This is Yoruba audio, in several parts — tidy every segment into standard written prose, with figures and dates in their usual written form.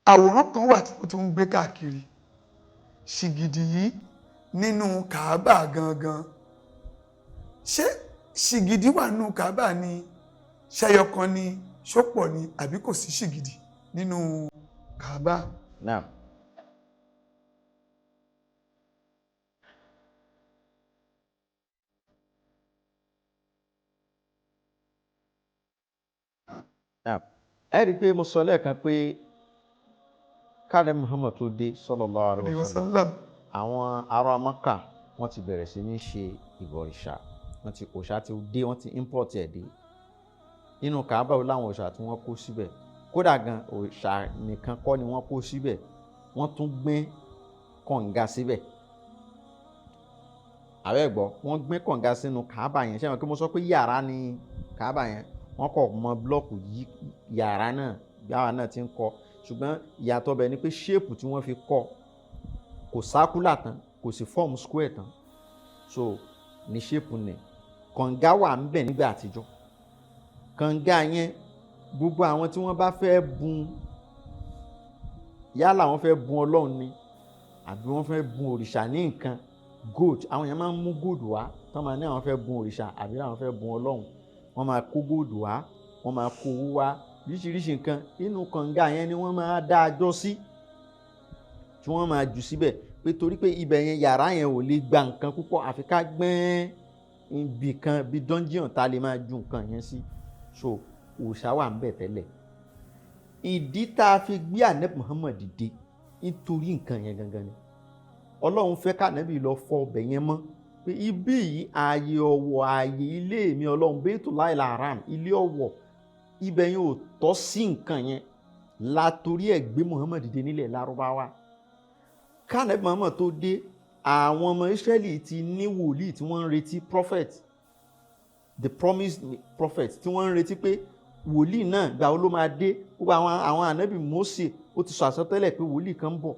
àwòrán kan wà tí mo tún ń gbé káàkiri ṣìgìdì yìí nínú kàábà gangan. Ṣé ṣìgìdì wà nínú kàábà ni ṣẹyọkan ni ṣópọ̀ ni àbí kò sí ṣìgìdì nínú kàábà? Naam. Ẹ rí i pé mo sọ lẹ́ẹ̀kan pé káàdé Muhammad tó dé sallallahu alaihi wasallam, àwọn ará Mákà wọ́n ti bẹ̀rẹ̀ sí ní ṣe ìbọ̀rìṣà, òòṣà ti dé, wọ́n ti import ẹ̀ dé nínú Kaaba láwọn òòṣà tí wọ́n kó síbẹ̀. Kódà gan òòṣà nìkan kọ́ ni wọ́n kó síbẹ̀, wọ́n tún gbé kànga síbẹ̀. Àbẹ́ gbọ́, wọ́n gbé kànga sínú Kaaba yẹn. Ṣé wọn kí mo sọ pé yàrá ni Kaaba yẹn, wọ́n kọ̀ mọ blọ́ọ̀kù yí yàrá náà bí àwa náà ti ń kọ́, ṣùgbọ́n ìyàtọ̀ bẹ̀ ni pé ṣéèpù tí wọ́n fi kọ́ kò sákúlà tán, kò sì fọ́ọ̀mù square tán, so ní ṣéèpù nì. Kànga wà ń bẹ̀ nígbà àtijọ́. Kànga yẹn gbogbo àwọn tí wọ́n bá fẹ́ bùn, yálà wọ́n fẹ́ bùn Ọlọ́run ni àbí wọ́n fẹ́ bùn òrìṣà ní nǹkan gold, àwọn yẹn máa ń mú gold wá tán máa ní àwọn fẹ́ bùn òrìṣà àbí àwọn fẹ́ bùn Ọlọ́run, wọ́n máa kó gold wá, wọ́n máa kó owó wá, oríṣiríṣi nǹkan inú kànga yẹn ni wọ́n máa dá àjọ sí tí wọ́n máa jù síbẹ̀, pé torí pé ibẹ̀ yẹn yàrá yẹn ò lè gba nǹkan púpọ̀ àfi ká gbẹ́n ibì kan bí dungeon tá lè máa ju nǹkan yẹn sí. So òòṣà wà ń bẹ̀ tẹ́lẹ̀. Ìdí tá a fi gbé Ànábì Muhammad dìde nítorí nǹkan yẹn gangan ni. Ọlọ́run fẹ́ ká Ànábì lọ fọ ọbẹ̀ yẹn mọ́, pé ibi yìí ààyè ọ̀wọ̀, ààyè ilé mi Ọlọ́run, Baytullahi al-Haram, ilé ọ̀wọ̀, ibẹ̀ yẹn ò tọ́ sí nǹkan yẹn, látorí ẹ̀ gbé Muhammad dìde nílẹ̀ Lárúbáwá. Ká Ànábì Muhammad tó dé, àwọn ọmọ Ísírẹ́lì ti ní wòlíì tí wọ́n ń retí, prophet, the promised prophet, tí wọ́n ń retí pé wòlíì náà gbà ó ló máa dé. Gbogbo àwọn ànábì Mósè ó ti sọ àsọtẹ́lẹ̀ pé wòlíì kan ń bọ̀.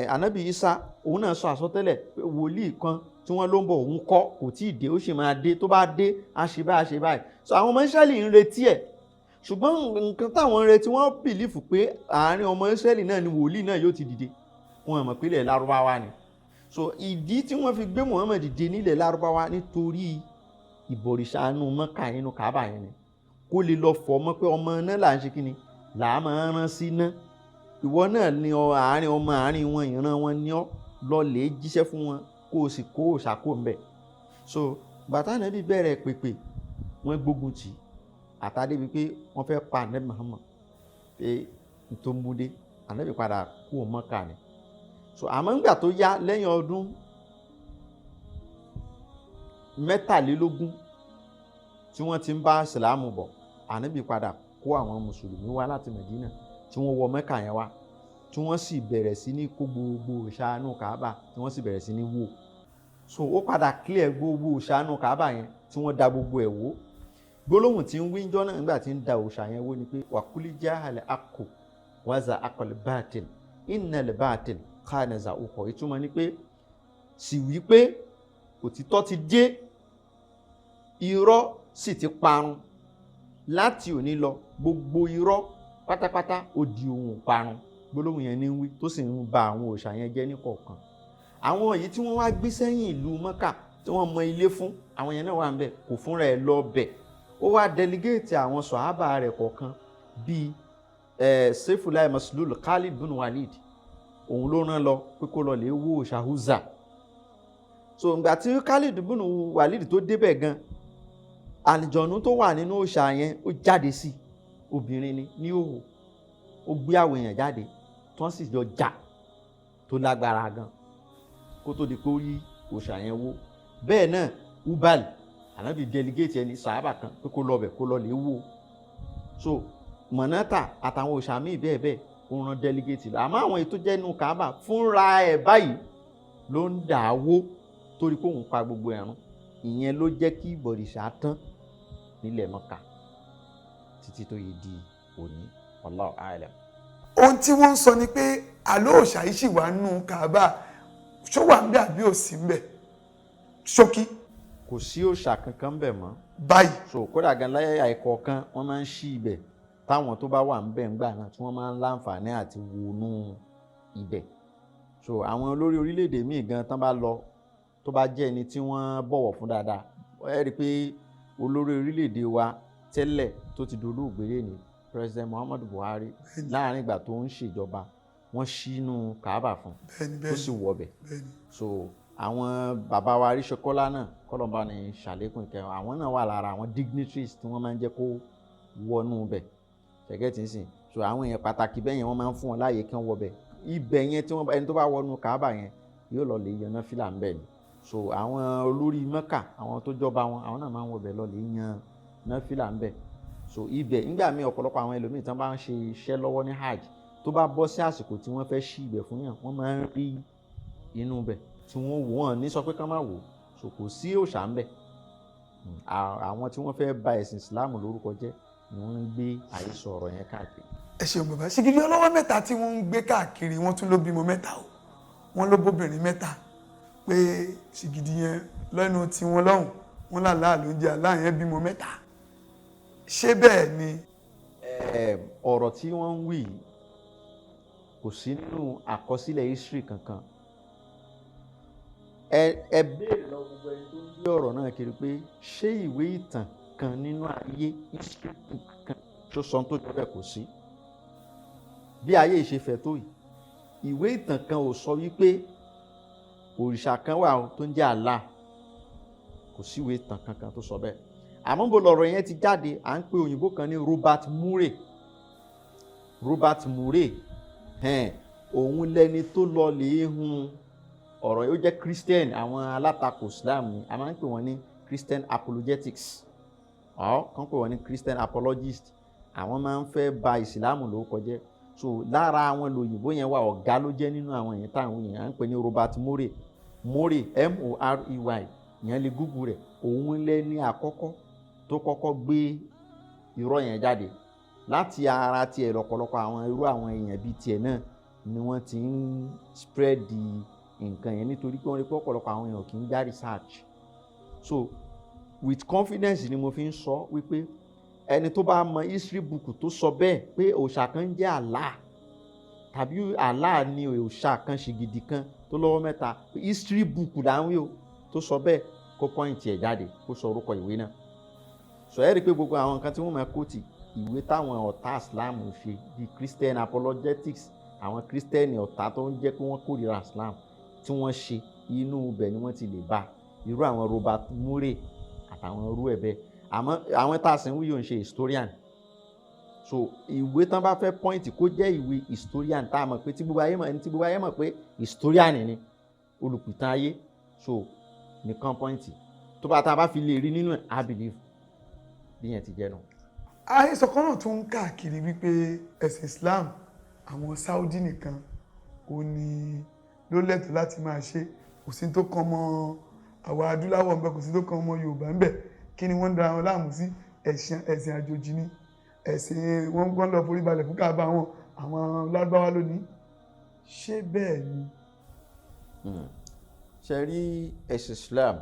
Ànábì Ísá òun náà sọ àsọtẹ́lẹ̀ pé wòlíì kan tí wọ́n ló ń bọ̀ òun kọ́, kò tí ì dé, ó sì máa dé, tó bá dé á ṣe báyìí, á ṣe báyìí. So àwọn ọmọ Ísírẹ́lì ń retí ẹ̀, ṣùgbọ́n nǹkan táwọn ń retí, wọ́n bìlífù pé àárín ọmọ Ísírẹ́lì náà ni wòlíì náà yóò ti dìde. Wọ́n mọ̀ pé ilẹ̀ Lárúbáwá ni. So ìdí tí wọ́n fi gbé Muhammad dìde nílẹ̀ Lárúbáwá nítorí ìbọ̀rìṣà inú Mẹ́kà nínú Kaaba yẹn ni, kó lè lọ fọ̀ mọ́ pé ọmọ náà là ń ṣe kíni, là á máa rán sí náà. Ìwọ náà ni àárín ọmọ àárín wọn, ìran wọn ni ọ́, lọ lè jíṣẹ́ fún wọn kó o sì kó òòṣà kó ń bẹ̀. So bàtà Ànábì bẹ̀rẹ̀ pèpè, wọ́n gbógun tì í àtàdé bíi pé wọ́n fẹ́ pa Ànábì Muhammad, pé tó mú dé Ànábì padà kú ò Mẹ́kà ni. So àmọ́ ńgbà tó yá lẹ́yìn ọdún 23 tí wọ́n ti ń bá ìsìlámù bọ̀, Ànábì padà kó àwọn mùsùlùmí wá láti Mẹ̀dínà tí wọ́n wọ Mẹ́kà yẹn wá, tí wọ́n sì bẹ̀rẹ̀ sí ní kó gbogbo òòṣà inú Kaaba tí wọ́n sì bẹ̀rẹ̀ sí ní wó. So ó padà clear gbogbo òòṣà inú Kaaba yẹn tí wọ́n da gbogbo ẹ̀ wó. Gbólóhùn tí ń wí jọ́ náà nígbà tí ń da òòṣà yẹn wó ni pé wàkúlí jahal haqqu wa zahaqal batil innal batil kana zahuqa. Ìtumọ̀ ni pé sì wí pé òtítọ́ ti dé, irọ́ sì ti parun. Láti òní lọ gbogbo irọ́ pátápátá ó di ohun parun. Gbólóhùn yẹn ní wí tó sì ń ba àwọn òòṣà yẹn jẹ́ ní kọ̀ọ̀kan. Àwọn èyí tí wọ́n wá gbé sẹ́yìn ìlú Mẹ́kà tí wọ́n mọ ilé fún, àwọn yẹn náà wà ń bẹ̀, kò fúnra ẹ̀ lọ bẹ̀. Ó wá delegate àwọn sọ̀hábà rẹ̀ kọ̀ọ̀kan bíi Sayfullahi Maslul, Khalid bin Walid, òun ló rán lọ pé kó lọ lè wó òòṣà Uzza. So ìgbà tí Khalid bin Walid tó débẹ̀ gan, àlìjọ̀nú tó wà nínú òòṣà yẹn ó jáde sí, obìnrin ni ní òwò, ó gbé àwọn èèyàn jáde tí wọ́n sì jọ jà tó lágbára gan kó tó di pé ó yí òòṣà yẹn wó. Bẹ́ẹ̀ náà Ubal, Ànábì delegate ẹni sàhábà kan pé kó lọ bẹ̀ kó lọ lè wó. So Mọ̀nátà àtàwọn òòṣà míì bẹ́ẹ̀ bẹ́ẹ̀ ó rán delegate lọ. Àmọ́ àwọn ètò jẹ́ inú Kaaba fúnra ẹ̀ báyìí ló ń dà á wó torí pé òun pa gbogbo ẹ̀rún. Ìyẹn ló jẹ́ kí ìbọ̀rìṣà tán nílẹ̀ Mẹ́kà títí tó yẹ di òní. Wallahu a'lam. Ohun tí wọ́n ń sọ ni pé àlọ́ òòṣà yìí ṣì wà nínú Kaaba, ṣó wà ń bẹ̀ àbí ò sí ń bẹ̀? Ṣókí. Kò sí òòṣà kankan bẹ̀ mọ́ báyìí. So kódà gan láyé àìkọ̀ọ̀kan wọ́n máa ń ṣí ibẹ̀ táwọn tó bá wà ń bẹ̀ ńgbà náà tí wọ́n máa ń láǹfààní àti wọnú ibẹ̀. So àwọn olórí orílẹ̀-èdè míì gan tán bá lọ tó bá jẹ́ ẹni tí wọ́n bọ̀wọ̀ fún dáadáa, ẹ rí i pé olórí orílẹ̀-èdè wa tẹ́lẹ̀ tó ti dolóògbé ní President Muhammadu Buhari láàrin ìgbà tó ń ṣèjọba wọ́n ṣínú Kaaba fún tó sì wọbẹ̀. So àwọn bàbá wa Aríṣekọ́lá náà kọ́lọ́mbà ní ṣàlékún ìkẹyìn, àwọn náà wà lára àwọn dignitaries tí wọ́n máa ń jẹ́ kó wọnú bẹ̀ ṣẹ̀gẹ́ tí ń sìn. So àwọn èèyàn pàtàkì bẹ́ẹ̀ yẹn wọ́n máa ń fún wọn láàyè kí wọ́n wọbẹ̀. Ibẹ̀ yẹn tí ẹni tó bá wọnú Kaaba yẹn yóò lọ lè yan náfìlà ń bẹ̀ ni. So àwọn olórí Mẹ́kà àwọn tó jọba wọn àwọn náà máa ń wọbẹ̀ lọ lè yan náfìlà ń bẹ̀. So ibẹ̀ nígbà míì ọ̀pọ̀lọpọ̀ àwọn ẹlòmíì tí wọ́n bá ń ṣe iṣẹ́ lọ́wọ́ ní hajj tó bá bọ́ sí àsìkò tí wọ́n fẹ́ ṣí ibẹ̀ fún yàn wọ́n máa ń rí inú bẹ̀ tí wọ́n wò wọ́n ní sọ pé ká má wò. So kò sí òòṣà ń bẹ̀. Àwọn tí wọ́n fẹ́ bà ẹ̀sìn ìsìláàmù lórúkọ jẹ́ ni wọ́n ń gbé àhesọ ọ̀rọ̀ yẹn káàkiri. Ẹ ṣeun bàbá. Ṣìgìdì ọlọ́wọ́ mẹ́ta tí wọ́n ń gbé káàkiri wọ́n tún ló bímọ mẹ́ta o, wọ́n ló bóbìnrin mẹ́ta, pé ṣìgìdì yẹn lẹ́nu tí wọ́n lọ́hùn wọ́n làlá ló ń jẹ àlá yẹn bímọ mẹ́ta. Ṣé bẹ́ẹ̀ ni? Ọ̀rọ̀ tí wọ́n ń wí kò sí nínú àkọsílẹ̀ history kankan. Ẹ béèrè lọ gbogbo ẹni tó ń gbé ọ̀rọ̀ náà kiri pé ṣé ìwé ìtàn kan nínú ayé history kan tó sọ tó jọ bẹ́ẹ̀ kò sí. Bí ayé ìṣefẹ́ tó yìí ìwé ìtàn kan ò sọ wípé òrìṣà kan wà tó ń jẹ́ Allah, kò sí ìwé ìtàn kankan tó sọ bẹ́ẹ̀. Àmọ́ bó lọ̀rọ̀ yẹn ti jáde, à ń pe òyìnbó kan ní Robert Murray òun lẹni tó lọ lè hun ọ̀rọ̀ yóò jẹ́ Christian, àwọn alátakò Islam ni a máa ń pè wọ́n ní Christian apologetics kan pè wọ́n ní Christian apologist. Àwọn máa ń fẹ́ bà ìsìlámù lórúkọ jẹ́. So lára àwọn lòyìnbó yẹn wà ọ̀gá ló jẹ́ nínú àwọn yẹn táwọn yẹn à ń pè ní Robert Murray Morey ìyẹn lè Google rẹ̀. Òun lẹni àkọ́kọ́ tó kọ́kọ́ gbé irọ́ yẹn jáde. Láti ara tiẹ̀ lọ́pọ̀lọpọ̀ àwọn irú àwọn èèyàn bíi tiẹ̀ náà ni wọ́n ti ń spread nǹkan yẹn nítorí pé wọ́n rí pé ọ̀pọ̀lọpọ̀ àwọn èèyàn kì í dá research. So with confidence ni mo fi ń sọ wípé ẹni tó bá mọ history book tó sọ bẹ́ẹ̀ pé òòṣà kan jẹ́ Allah tàbí Allah ni òòṣà kan ṣìgìdì kan tó lọ́wọ́ mẹ́ta, history book dáhùn yóò tó sọ bẹ́ẹ̀ kó pọ́ìntì ẹ̀ jáde kó sọ orúkọ ìwé náà. So ẹ rí i pé gbogbo àwọn nǹkan tí wọ́n máa kóòtì ìwé táwọn ọ̀tá Islam ṣe bíi Christian apologetics, àwọn Christian ọ̀tá tó ń jẹ́ pé wọ́n kórìíra Islam tí wọ́n ṣe inú ibẹ̀ ni wọ́n ti lè bá irú àwọn Robert Murray àtàwọn irú ẹ̀ bẹ́ẹ̀. Àmọ́ àwọn tá a sì ń wí yóò ń ṣe historian. So ìwé tán bá fẹ́ point kó jẹ́ ìwé historian tá a mọ̀ pé tí gbogbo ayé mọ̀ pé historian ni olùpìtàn ayé, so nìkan point tó bá tá a bá fi lè rí nínú ẹ̀ I believe bí yẹn ti jẹ́ náà. Àhesọ kan náà tún ń káàkiri wípé ẹ̀sìn Islam àwọn Saudi nìkan ò ní ló lẹ́tọ̀ọ́ láti máa ṣe, kò sí tó kan mọ́ àwa adúláwọ̀ ńbẹ, kò sí tó kan mọ́ Yorùbá ńbẹ. Kí ni wọ́n ń dara wọn láàmú sí? Ẹ̀sìn àjòjì ni, ẹ̀sìn wọn gbọ́n lọ forí balẹ̀ fún Káàbà wọn, àwọn Lárúbáwá lónìí. Ṣé bẹ́ẹ̀ ni? Ṣe rí ẹ̀sìn Islam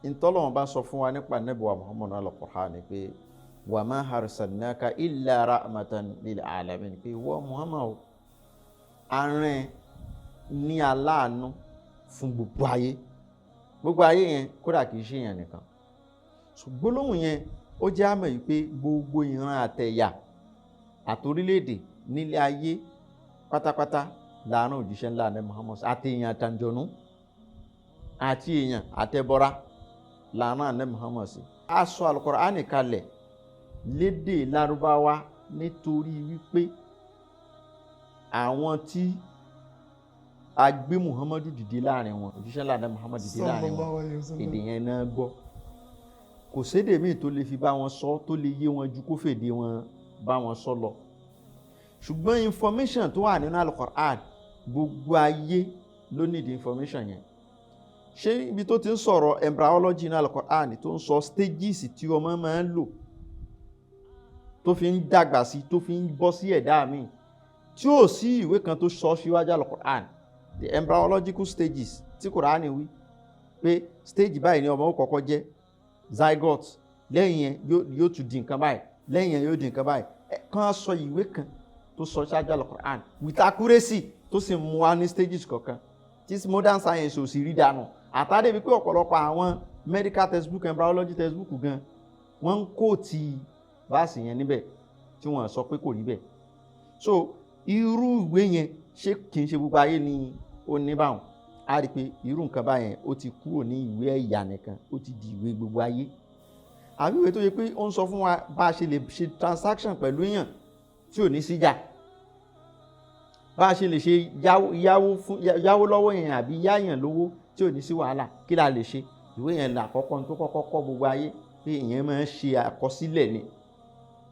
ìtọ́lọ́wọ́n bá sọ fún wa nípa Ànábì wa Muhammadu al-Qur'an pé wa ma arsalnaka illa rahmatan lil alamin, pé wọ́n Muhammadu arìn ní aláàánú fún gbogbo ayé yẹn kódà kìí ṣe èèyàn nìkan. Ṣùgbọ́n lóhùn yẹn ó jẹ́ àmọ̀ yìí pé gbogbo ìran àtẹ̀yà àtorílẹ̀-èdè nílé ayé pátápátá láàrin òjíṣẹ́ ńlá ní Muhammad àti èèyàn àtàǹjọ̀nú àti èèyàn àtẹ̀bọra láàrin ní Muhammad sí. A sọ Al-Qur'ani kalẹ̀ lédè Lárúbáwá nítorí wípé àwọn tí a gbé Muhammadu dìde láàrin wọn, òjíṣẹ́ ńlá ní Muhammad dìde láàrin wọn, èdè yẹn náà gbọ́. Kò sédè míì tó lè fi bá wọn sọ tó lè yé wọn ju kó fèdè wọn bá wọn sọ lọ. Ṣùgbọ́n information tó wà nínú Al-Qur'an gbogbo ayé ló need information yẹn. Ṣé ibi tó ti ń sọ̀rọ̀ embryology nínú Al-Qur'an tó ń sọ stages tí ọmọ máa ń lò tó fi ń dàgbà sí tó fi ń bọ́ sí ẹ̀dá míì tí ò sí ìwé kan tó sọ síwájú Al-Qur'an the embryological stages tí Qur'an wí pé stage báyìí ni ọmọ ó kọ́kọ́ jẹ́ zygote, lẹ́yìn yẹn yóò tún di nǹkan báyìí, lẹ́yìn yóò di nǹkan báyìí kàn sọ ìwé kan tó sọ ṣáájú Al-Qur'an with accuracy tó sì mú wa ní stages kọ̀ọ̀kan tí modern science ò sì rí dànù àtàdé bíi pé ọ̀pọ̀lọpọ̀ àwọn medical textbook and biology textbook gan wọ́n ń kó ti báàsì yẹn níbẹ̀ tí wọ́n sọ pé kò rí bẹ́ẹ̀ so irú ìwé yẹn ṣé kì í ṣe gbogbo ayé ni ó ní báwọn a rí i pé irú nǹkan báyẹn ó ti kúrò ní ìwé ẹ̀yà nìkan ó ti di ìwé gbogbo ayé àbí ìwé tó yẹ pé ó ń sọ fún wa bá a ṣe lè ṣe transaction pẹ̀lú èèyàn tí ò ní síjà bá a ṣe lè ṣe yáwó lọ́wọ́ yẹn àbí yáyàn lówó tí ò ní sí wàhálà kí la lè ṣe ìwé yẹn là kọ́kọ́ tó kọ́kọ́ kọ́ gbogbo ayé pé ìyẹn máa ń ṣe àkọsílẹ̀ ni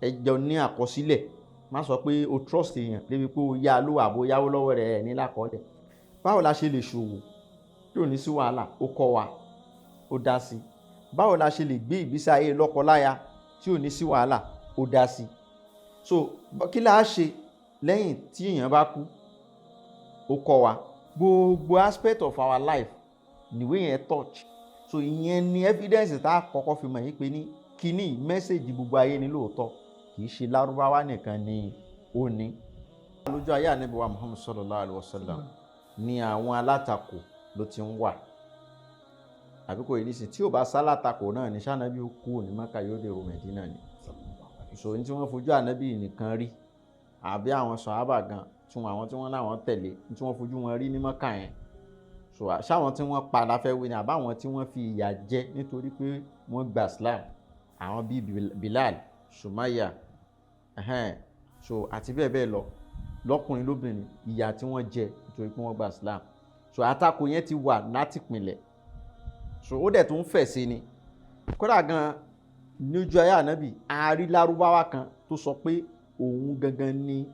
ẹjọ́ ní àkọsílẹ̀ má sọ pé o trust èèyàn débi pé o yá lówó àbó yáwó lọ́wọ́ rẹ̀ ní lákọọ́lẹ̀ báwo la ṣe lè ṣòwò tí ò ní sí wàhálà ó kọ́ wa ó dá sí báwo la ṣe lè gbé ìgbésí ayé lọ́kọláya tí ò ní sí wàhálà ó dá sí so kí la ṣe lẹ́yìn tí èèyàn bá kú ó kọ́ wa gbogbo aspect of our life níwé yẹn touch so ìyẹn ni evidence tá a kọ́kọ́ fi mọ̀ yín pé ní kíní mẹ́sẹ̀gì gbogbo ayé ni lóòótọ́ kì í ṣe lárúbáwá nìkan ni ó ní. lójú ayé ànábì wa Muhammad sallallahu alayhi wa sallam ni àwọn alátakò ló ti ń wà àbí kò yìí nísìn tí ò bá sálátakò náà ní sànábì ó kú ní Mákà yóò dèrò Mẹdínà ni so ní tí wọ́n fojú ànábì nìkan rí àbí àwọn sàhábà gan tún àwọn tí wọ́n láwọn tẹ̀lé tí wọ́n fojú wọn rí ní Mákà yẹn so ṣáwọn tí wọ́n padà fẹ́ wí ni àbáwọn tí wọ́n fi ìyà jẹ nítorí pé wọ́n gba Islam àwọn bíi Bilal Sumaya so àti bẹ́ẹ̀ bẹ́ẹ̀ lọ lọ́kùnrin lóbìnrin ìyà tí wọ́n jẹ nítorí pé wọ́n gba Islam so àtakò yẹn ti wà láti pinlẹ̀ so ó dẹ̀ tó ń fẹ̀ sí ni kódà gan níjú ayé ànábì àárí lárúbáwá kan tó sọ pé òun gangan ni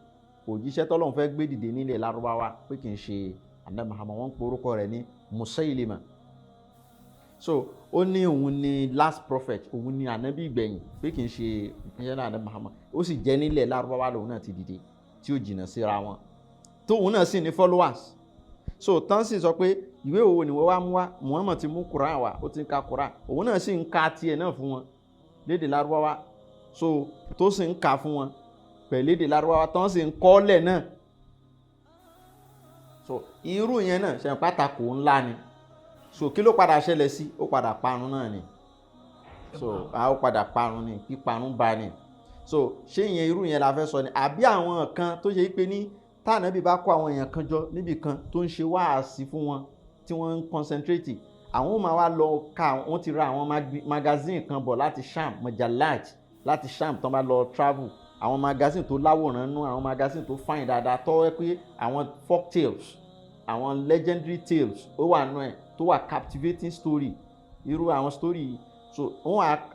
òjíṣẹ́ tọ́lọ́run fẹ́ gbé dìde nílẹ̀ lárúbáwá pé kì í ṣe ànábì Muhammad wọ́n ń pe orúkọ rẹ̀ ní Musailima so ó ní òun ni last prophet òun ni ànábì ìgbẹ̀yìn pé kì í ṣe ìpínlẹ̀ ànábì Muhammad ó sì jẹ́ nílẹ̀ lárúbáwá lòun náà ti dìde tí ó jìnnà síra wọn tóun náà sì ní followers so tán sì sọ pé ìwé òwò ni wọ́n wá mú wá Muhammad ti mú Quran wá ó ti ń ka Quran òun náà sì ń ka tiẹ̀ náà fún wọn lédè lárúbáwá so tó sì ń ka fún wọn pẹ̀lú èdè lárúbáwá tán sì ń kọ́lẹ̀ náà so irú yẹn náà ṣe pàtàkì ńlá ni so kí ló padà ṣẹlẹ̀ sí ó padà parun náà ni so ó padà parun ni píparun bá ni so ṣé ìyẹn irú yẹn la fẹ́ sọ ni àbí àwọn kan tó ṣe pé ní tànàbí bá kó àwọn èèyàn kan jọ níbì kan tó ń ṣe wáàsí fún wọn tí wọ́n ń concentrate àwọn ò máa wá lọ ka wọ́n ti ra àwọn magazine kan bọ̀ láti Sham majalat láti Sham tán bá lọ travel àwọn magazine tó láwòrán nú àwọn magazine tó fine dáadáa tọ́wọ́ pé àwọn folk tales àwọn legendary tales ó wà nú ẹ̀ tó wà captivating story irú àwọn story so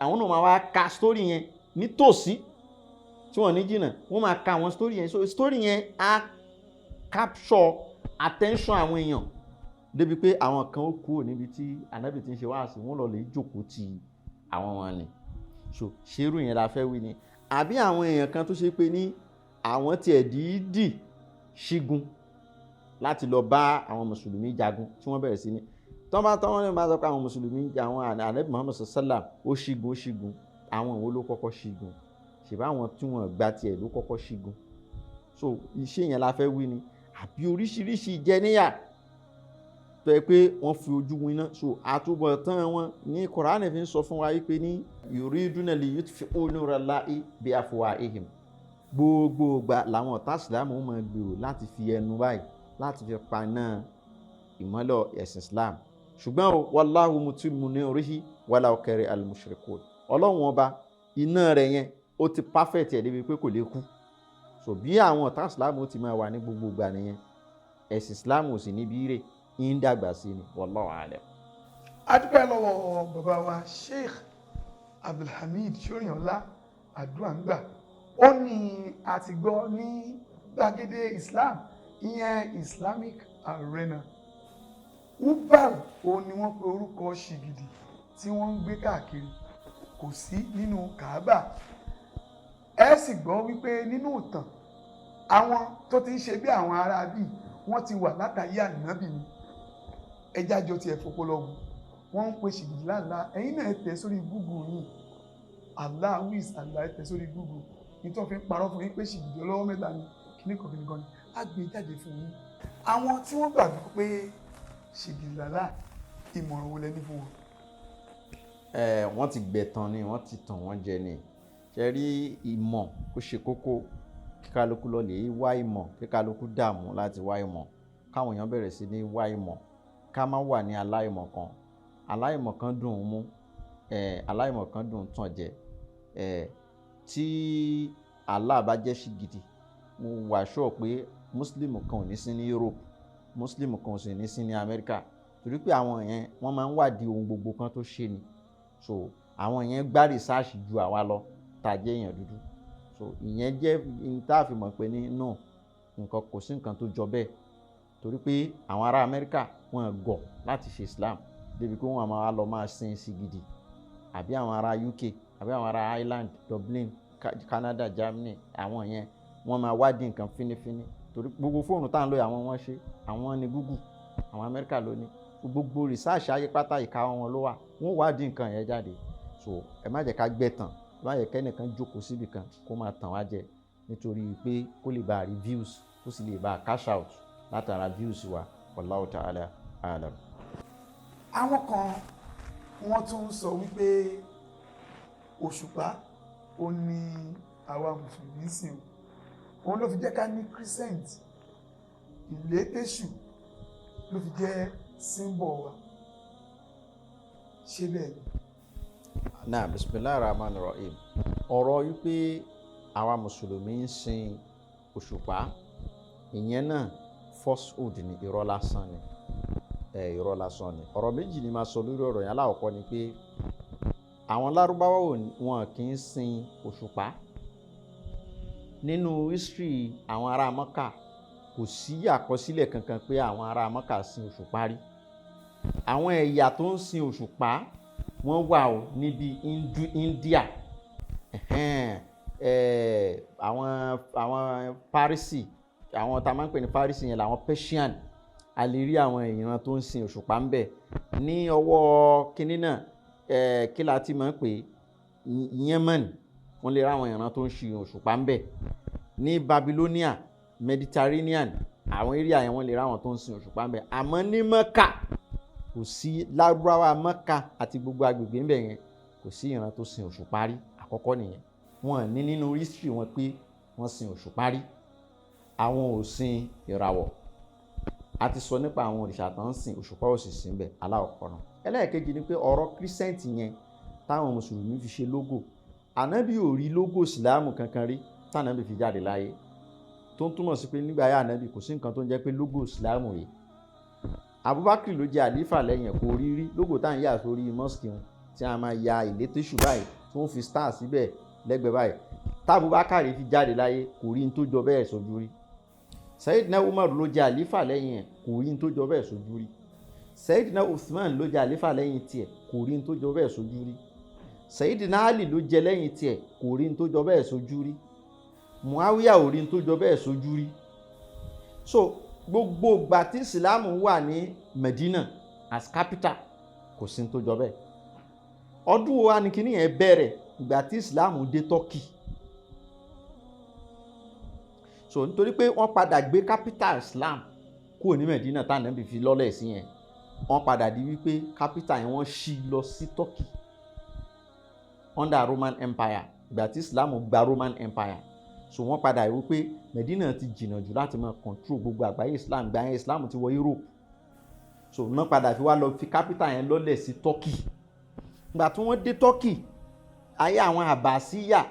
àwọn náà máa wá ka story yẹn nítòsí tí wọ́n ní jìnnà wọ́n máa ka àwọn story yẹn so story yẹn á capture attention àwọn èèyàn débi pé àwọn kan ó kúrò níbi tí ànábì ti ń ṣe wáàsí wọ́n lọ lè jókòó ti àwọn wọn ni so ṣerú yẹn la fẹ́ wí ni àbí àwọn èèyàn kan tó ṣe pé ní àwọn tiẹ̀ dídì ṣígun láti lọ bá àwọn mùsùlùmí jagun tí wọ́n bẹ̀rẹ̀ sí ní tọ́wọ́n lè máa sọ pé àwọn mùsùlùmí àwọn ànábì Muhammad sallam ó ṣígun àwọn òun ló kọ́kọ́ ṣígun ṣèbá àwọn tí wọ́n gba tiẹ̀ ló kọ́kọ́ ṣígun so iṣẹ́ yẹn la fẹ́ wí ni àbí oríṣiríṣi ìjẹníyà tó yẹ pé wọ́n fi ojú winá so àtúbọ̀tán wọn ní Kùránì fi ń sọ fún wa wípé ní yuriduna liyutfi'u nurallahi bi afwahihim gbogbo ìgbà làwọn ọ̀tá ìsìlámù máa gbèrò láti fi ẹnu báyìí láti fi paná ìmọ́lẹ̀ ẹ̀sìn Islam ṣùgbọ́n wallahu mutimmu nurihi walau kari al-mushrikun ọlọ́run ọba iná rẹ̀ yẹn ó ti perfect ẹ̀ débi pé kò lè kú so bí àwọn ọ̀tá ìsìlámù ti máa wà ní gbogbo ìgbà nìyẹn ẹ̀sìn ìsìlámù ò sì níbi rè ń dàgbà sí ni wallahu alam. a dúpẹ́ lọ́wọ́ bàbá wa Sheikh Abdulhamid Sorinola Aduangba ó ní a ti gbọ́ ní gbàgede Islam ìyẹn Islamic Arena ubal òun ni wọ́n pe orúkọ ṣìgìdì tí wọ́n ń gbé káàkiri kò sí nínú Kaaba ẹ sì gbọ́ wípé nínú ìtàn àwọn tó ti ń ṣe bí àwọn ará bíi wọ́n ti wà látàrí ànábì ni ẹjá jọ ti ẹ̀fọ́pọ̀ lọ́gùn wọ́n ń pe ṣìgìdì láàlá ẹ̀yin náà tẹ̀ sórí Google yìí Allah who is Allah tẹ̀ sórí Google ní tó fi ń parọ́ fún yín pé ṣìgìdì ọlọ́wọ́ mẹ́ta ni kíníkan kíníkan ni á gbé jáde fún yín. Àwọn tí wọ́n gbàgbọ́ pé ṣìgìdì làlá ìmọ̀ràn wo lẹ ní fún wọn? Wọ́n ti gbẹ̀tàn ni, wọ́n ti tàn wọ́n jẹ ni. Ṣe rí ìmọ̀ ó ṣe kókó, kí kálukú lọ lè wá ìmọ̀, kí kálukú dààmú láti wá ìmọ̀, káwọn èèyàn bẹ̀rẹ̀ sí ní wá ìmọ̀, ká má wà ní aláìmọ̀ kan. Aláìmọ̀ kan dùn ún mú, aláìmọ̀ kan dùn ún tàn jẹ. Tí Allah bá jẹ́ ṣìgìdì, mo wà sure pé Muslim kan ò ní sí ní Europe, Muslim kan ò sì ní sí ní America, torí pé àwọn yẹn wọ́n máa ń wádìí ohun gbogbo kan tó ṣe ni. So àwọn yẹn gbá research ju àwa lọ tá a jẹ́ èèyàn dúdú. So ìyẹn jẹ́ ní tá a fi mọ̀ pé ní no, nǹkan kò sí nǹkan tó jọ bẹ́ẹ̀, torí pé àwọn ará America wọ́n gọ̀ láti ṣe Islam débi pé wọ́n máa lọ máa sin ṣìgìdì, àbí àwọn ará UK, àbí àwọn ará Ireland, Dublin, Canada, Germany, àwọn yẹn wọ́n máa wádìí nǹkan fínífíní, torí gbogbo fóònù tá à ń lò àwọn wọ́n ṣe, àwọn ní Google, àwọn America ló ní, gbogbo research ayé pátá ìkáwọ́ wọn ló wà, wọ́n wádìí nǹkan yẹn jáde. So ẹ má jẹ́ ká gbẹ̀tàn, ẹ má jẹ́ kẹ́nìkan jókòó síbì kan kó máa tàn wá jẹ nítorí pé kó lè bá rí views, kó sì lè bá cash out látara views wa. Wallahu ta'ala a'lam. Àwọn kan wọ́n tún sọ wípé òṣùpá ó ní àwa mùsùlùmí sìn, òun ló fi jẹ́ ká ní crescent, ìlétèṣù ló fi jẹ́ symbol wa, ṣé bẹ́ẹ̀ ni? Náà Bismillahirrahmanirrahim. Ọ̀rọ̀ wípé àwa mùsùlùmí ń sin òṣùpá, ìyẹn náà falsehood ni, irọ́ lásán ni. Irọ́ lásán ni. Ọ̀rọ̀ méjì ni máa sọ lórí ọ̀rọ̀ yẹn. Alákọ̀ọ́kọ́ ni pé àwọn Lárúbáwá wọn kì í sin òṣùpá. Nínú history àwọn ará Mọ́kà kò sí àkọsílẹ̀ kankan pé àwọn ará Mọ́kà sin òṣùpá rí. Àwọn ẹ̀yà tó ń sin òṣùpá wọ́n wà ó níbi India, àwọn Parisi, àwọn tá a máa ń pè ní Parisi yẹn làwọn Persian. A lè rí àwọn ìran tó ń sin òṣùpá ń bẹ. Ní ọwọ́ kínní náà, kí la ti máa ń pè, Yemen, wọ́n lè rí àwọn ìran tó ń sin òṣùpá ń bẹ. Ní Babylonia, Mediterranean, àwọn area yẹn wọ́n lè rí àwọn tó ń sin òṣùpá ń bẹ. Àmọ́ ní Mẹ́kà kò sí, Lárúbáwá Mẹ́kà àti gbogbo agbègbè ń bẹ yẹn kò sí ìran tó sin òṣùpá rí. Àkọ́kọ́ nìyẹn. Wọ́n ní nínú history wọn pé wọ́n sin òṣùpá rí. Àwọn ò sin ìràwọ̀. A ti sọ nípa àwọn òrìṣà tó ń sin, òṣùpá ò sì sin bẹ́ẹ̀. Alákọ̀ọ́kọ́ náà. Ẹlẹ́ẹ̀kejì ni pé ọ̀rọ̀ crescent yẹn táwọn mùsùlùmí fi ṣe logo, ànábì ò rí logo ìsìláàmù kankan rí tànábì fi jáde láyé, tó ń túmọ̀ sí pé nígbà ayé ànábì kò sí nǹkan tó ń jẹ́ pé logo ìsìláàmù yìí. Abubakar ló jẹ́ àlífà lẹ́yìn, kò rí logo tá à ń yà sórí mosque wọn tí a máa ya ìlétèṣù báyìí tí wọ́n fi star síbẹ̀ lẹ́gbẹ̀ẹ́ báyìí. Tá Abubakar fi jáde láyé kò rí n tó jọ bẹ́ẹ̀ sójú rí. Sayyidina Umar ló jẹ́ àlífà lẹ́yìn ẹ̀, kò rí n tó jọ bẹ́ẹ̀ sójú rí. Sayyidina Uthman ló jẹ́ àlífà lẹ́yìn tiẹ̀, kò rí n tó jọ bẹ́ẹ̀ sójú rí. Sayyidina Ali ló jẹ́ lẹ́yìn tiẹ̀, kò rí n tó jọ bẹ́ẹ̀ sójú rí. Muawiya ò rí n tó jọ bẹ́ẹ̀ sójú rí. So gbogbo ìgbà tí ìsìláàmù wà ní Medina as capital kò sí n tó jọ bẹ́ẹ̀. Ọdún wa ni kíní yẹn bẹ̀rẹ̀ ìgbà tí ìsìláàmù dé Turkey. So nítorí pé wọ́n padà gbé capital Islam kúrò ní Medina tá Ànábì fi lọ́lẹ̀ sí yẹn, wọ́n padà di wípé capital yẹn wọ́n ṣí lọ sí Turkey under Roman Empire, ìgbà tí Islam gba Roman Empire. So wọ́n padà rí wípé Medina ti jìnnà jù láti máa control gbogbo àgbáyé Islam, ìgbà yẹn Islam ti wọ Europe. So wọ́n padà fi wá lọ fi capital yẹn lọ́lẹ̀ sí Turkey. Ìgbà tí wọ́n dé Turkey, ayé àwọn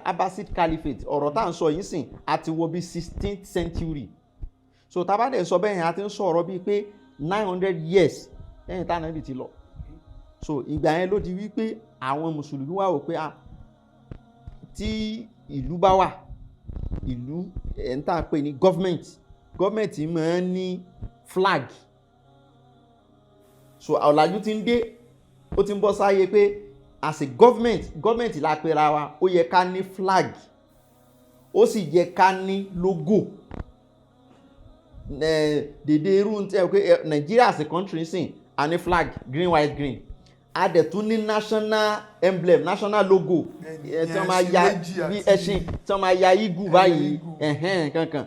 Abbasid Caliphate, ọ̀rọ̀ tá à ń sọ yìí sìn àti wọ bí 16th century. So tá bá dẹ̀ sọ bẹ́ẹ̀ yẹn a ti ń sọ ọ̀rọ̀ bíi pé 900 years lẹ́yìn tá Ànábì ti lọ. So ìgbà yẹn ló di wípé àwọn mùsùlùmí wá wò pé tí ìlú bá wà, ìlú ẹ̀ ń tà pé ní government máa ń ní flag. So ọ̀làjú ti ń dé, ó ti ń bọ́ sáyé pé as a government la pera wa, ó yẹ ká ní flag, ó sì yẹ ká ní logo. Dèdè irú ń tẹ́ pé Nigeria as a country sìn a ní flag green white green, a dẹ̀ tún ní national emblem, national logo tí wọ́n máa ya bí ẹṣin tí wọ́n máa ya igu báyìí kankan.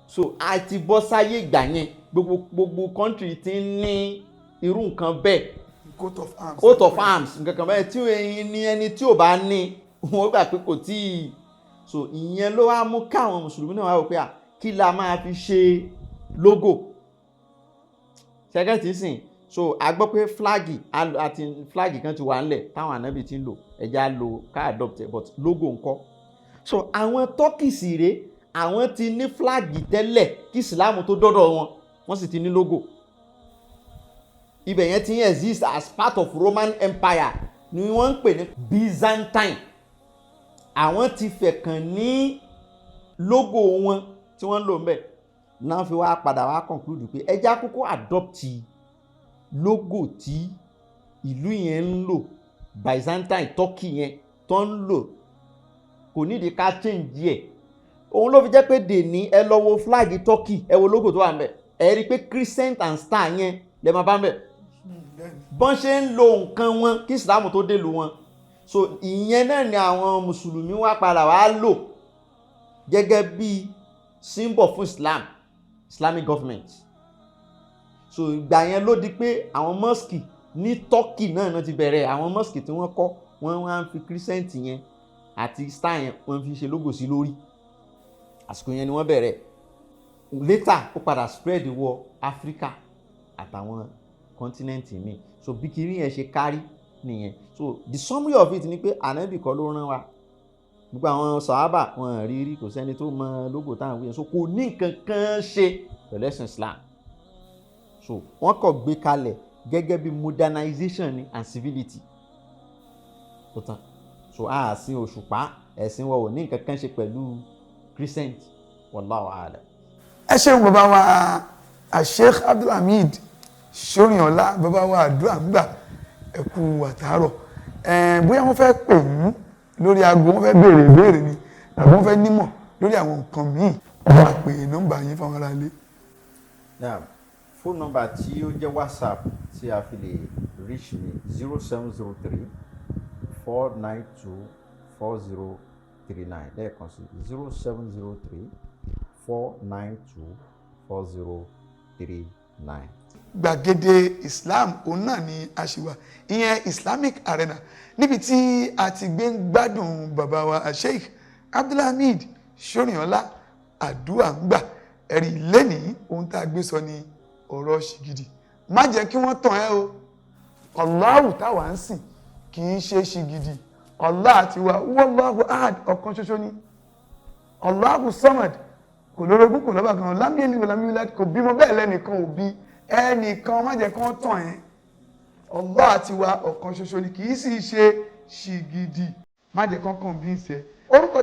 So a ti bọ́ sáyé ìgbà yẹn gbogbo country ti ní irú nǹkan bẹ́ẹ̀, coat of arms nǹkan bẹ́ẹ̀ tí ẹni tí ò bá ní wọ́n gbà pé kò tí ì. So ìyẹn ló wá mú káwọn mùsùlùmí náà wá wò pé kí la máa fi ṣe logo ṣẹ́gẹ́tì sìn. So a gbọ́ pé flagi kan ti wà ńlẹ̀ táwọn ànábì ti ń lò, ẹja lo ká adopt ẹ̀, but logo ńkọ́. So àwọn Turkish rèé, àwọn ti ní flagi tẹ́lẹ̀ kí Islam tó dọ́dọ̀ wọ́n sì ti ní logo. Ibẹ̀ yẹn ti ń exist as part of Roman Empire ni wọ́n ń pè ní Byzantine. Àwọn ti fẹ̀kàn ní logo wọn tí wọ́n ń lò ńbẹ̀ náà fi wá padà wá conclude pé ẹja kúkú adopt logo tí ìlú yẹn ń lò, Byzantine Turkey yẹn tó ń lò, kò nídìí ká change ẹ̀. Òun ló fi jẹ́ pé dèní ẹ lọ wo flag Turkey, ẹ wo logo tó wà ńbẹ̀, ẹ rí i pé crescent and star yẹn lẹ máa bá ńbẹ̀. Bọ́n ṣe ń lo nǹkan wọn kí Islam tó dé lu wọn. So ìyẹn náà ni àwọn mùsùlùmí wá padà wá lò gẹ́gẹ́ bí symbol fún Islamic government. So ìgbà yẹn ló di pé àwọn mosque ní Turkey náà ti bẹ̀rẹ̀, àwọn mosque tí wọ́n kọ́ wọ́n wá ń fi crescent yẹn àti star yẹn wọ́n fi ṣe logo sí lórí. Àsìkò yẹn ni wọ́n bẹ̀rẹ̀. Later ó padà spread wọ Africa àtàwọn continent mi. So bí kiri yẹn ṣe kárí nìyẹn. So the summary of it ni pé ànábì kọ́ ló rán wa, gbogbo àwọn sàhábà wọn rí kò sẹ́ni tó mọ logo táwọn wíyẹn. So kò ní nǹkan kan ṣe pẹ̀lú ẹ̀sìn Islam. So wọ́n kàn gbé kalẹ̀ gẹ́gẹ́ bí modernization ni and civility. Ó tán. So àsìn òṣùpá, ẹ̀sìn wọn ò ní nǹkan kan ṣe pẹ̀lú crescent. Wallahu a'lam. Ẹ ṣeun bàbá wa Sheikh Abdulhamid Sorinọlá, bàbá wa àdúrà ń gbà ẹ kú àtàárọ̀. Bóyá wọ́n fẹ́ pè yín lórí aago, wọ́n fẹ́ béèrè ìbéèrè ni àbí wọ́n fẹ́ nímọ̀ lórí àwọn nǹkan míì, wọ́n máa pè nọ́mbà yín fáwọn ará ilé. Phone number tí ó jẹ́ WhatsApp tí a fi lè reach mi 0703 492 4039 lẹ́ẹ̀kan sí 0703 492 4039. Gbàgede Islam òun náà ni a ṣì wà, ìyẹn Islamic Arena, níbi tí a ti gbé ń gbádùn bàbá wa Sheikh Abdulhamid Sorinọlá àdúrà ń gbà. Ẹ̀rí lẹ́nìí ohun tá a gbé sọ ni ọ̀rọ̀ ṣìgìdì. Má jẹ́ kí wọ́n tàn ẹ́ o. Allahu táwa ń sìn kì í ṣe ṣìgìdì. Allah tiwa Wallahu ahad, ọ̀kan ṣoṣo ni. Allahu samad, kò lórogún kò lọ́bà kan, lam yalid wa lam yulad, kò bímọ bẹ́ẹ̀ lẹ́nìkan ò bí ẹnìkan. Má jẹ́ kí wọ́n tàn ẹ́. Allah tiwa ọ̀kan ṣoṣo ni, kì í sì ṣe ṣìgìdì. Má jẹ́ kán kàn bí ń ṣe. Orúkọ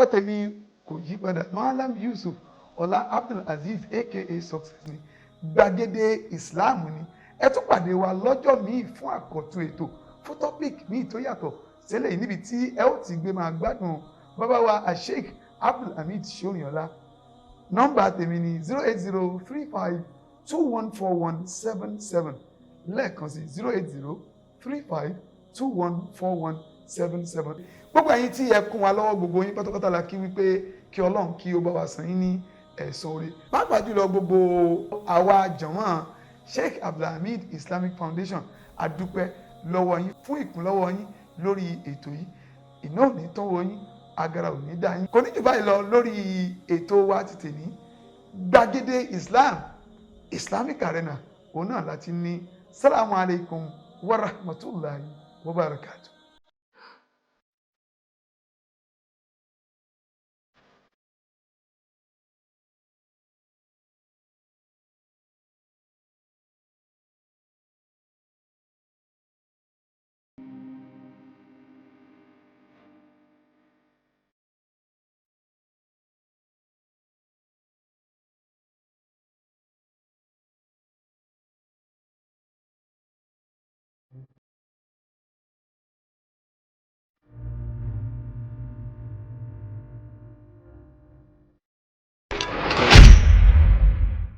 tèmi kò yí padà, Malam Yusuf Ọlá Abdulaziz aka Success ni. Gbàgede Islam ni. Ẹ tún pàdé wa lọ́jọ́ míì fún àkọ́tún ètò, fún topic míì tó yàtọ̀ sílẹ̀ yìí, níbi tí ẹ ó ti gbé máa gbádùn bàbá wa Sheikh Abdulhamid Sorinọlá. Nọ́mbà tèmi ni 08035214177 lẹ́ẹ̀kan sí 08035214177. Gbogbo ẹ̀yin tí ẹ kún wa lọ́wọ́, gbogbo yín pátápátá la kí wípé kí Ọlọ́run kí ó bá wa san yín ní ẹ̀san oore. Pàápàá jùlọ gbogbo àwa jàmáà Sheikh Abdulhamid Islamic Foundation, a dúpẹ́ lọ́wọ́ yín fún ìkúnlọ́wọ́ yín lórí ètò yìí. Iná ò ní tọ́wọ́ yín, agara ò ní dá yín. Kò ní jù báyìí lọ lórí ètò wa ti tèmi. Gbàgede Islam, Islamic Arena, òun náà láti ní. Salamu alaikum wa rahmatullahi wa barakatuh.